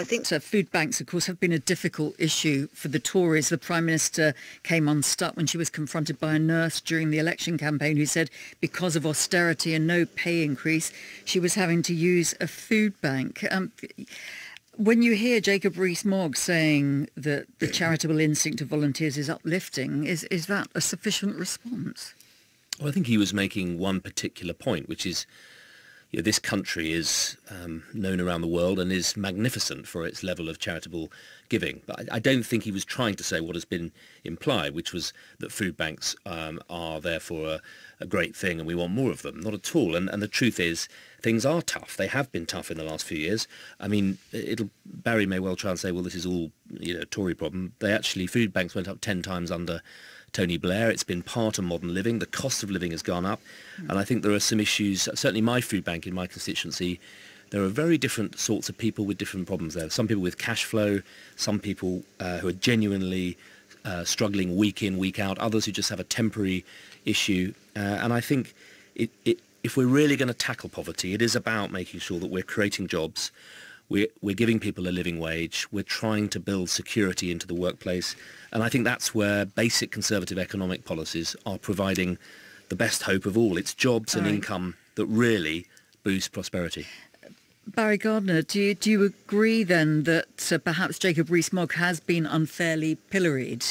think... So food banks, of course, have been a difficult issue for the Tories. The Prime Minister came unstuck when she was confronted by a nurse during the election campaign who said because of austerity and no pay increase, she was having to use a food bank. When you hear Jacob Rees-Mogg saying that the charitable instinct of volunteers is uplifting, is that a sufficient response? Well, I think he was making one particular point, which is this country is known around the world and is magnificent for its level of charitable giving. But I don't think he was trying to say what has been implied, which was that food banks are therefore a great thing and we want more of them. Not at all. And the truth is, things are tough. They have been tough in the last few years. I mean, Barry may well try and say, well, this is all a Tory problem. Food banks went up 10 times under Tony Blair. It's been part of modern living. The cost of living has gone up. And I think there are some issues, certainly my food bank in my constituency, there are very different sorts of people with different problems there. Some people with cash flow, some people who are genuinely struggling week in, week out, others who just have a temporary issue. And I think if we're really going to tackle poverty, it is about making sure that we're creating jobs, we're giving people a living wage, we're trying to build security into the workplace. And I think that's where basic Conservative economic policies are providing the best hope of all. It's jobs and income that really boost prosperity. Barry Gardiner, do you agree then that perhaps Jacob Rees-Mogg has been unfairly pilloried?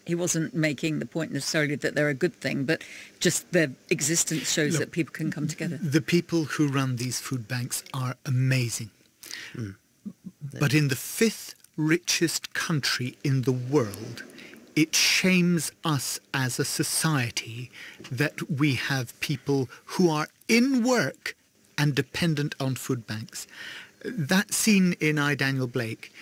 He wasn't making the point necessarily that they're a good thing, but just their existence shows that people can come together. The people who run these food banks are amazing. But in the 5th richest country in the world, it shames us as a society that we have people who are in work and dependent on food banks. That scene in I, Daniel Blake,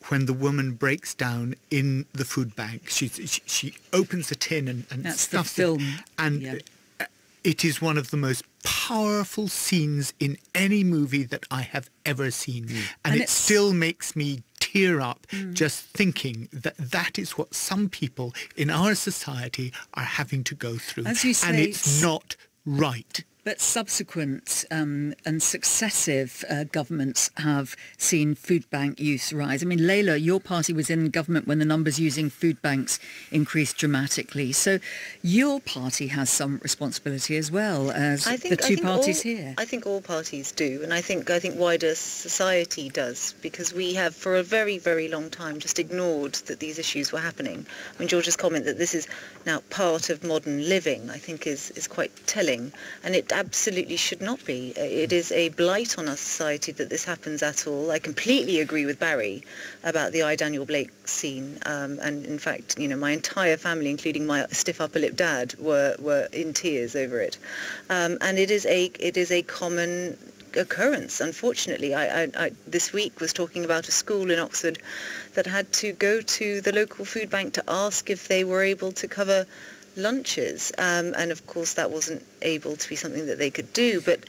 when the woman breaks down in the food bank, she opens the tin and that's stuffs the film. it, and it is one of the most powerful scenes in any movie that I have ever seen. And it still makes me tear up just thinking that that is what some people in our society are having to go through. As you say, and it's not right. But subsequent and successive governments have seen food bank use rise. I mean, Layla, your party was in government when the numbers using food banks increased dramatically. So your party has some responsibility as well as the two parties here. I think all parties do, and I think wider society does, because we have for a very, very long time just ignored that these issues were happening. I mean, George's comment that this is now part of modern living, I think is quite telling, and it absolutely should not be. It is a blight on our society that this happens at all. I completely agree with Barry about the I, Daniel Blake scene, and in fact, my entire family, including my stiff upper lip dad, were in tears over it. And it is a common occurrence, unfortunately. I this week was talking about a school in Oxford that had to go to the local food bank to ask if they were able to cover lunches, and of course that wasn't able to be something that they could do. But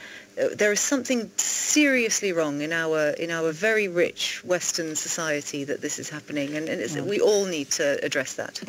there is something seriously wrong in our very rich Western society that this is happening, and we all need to address that.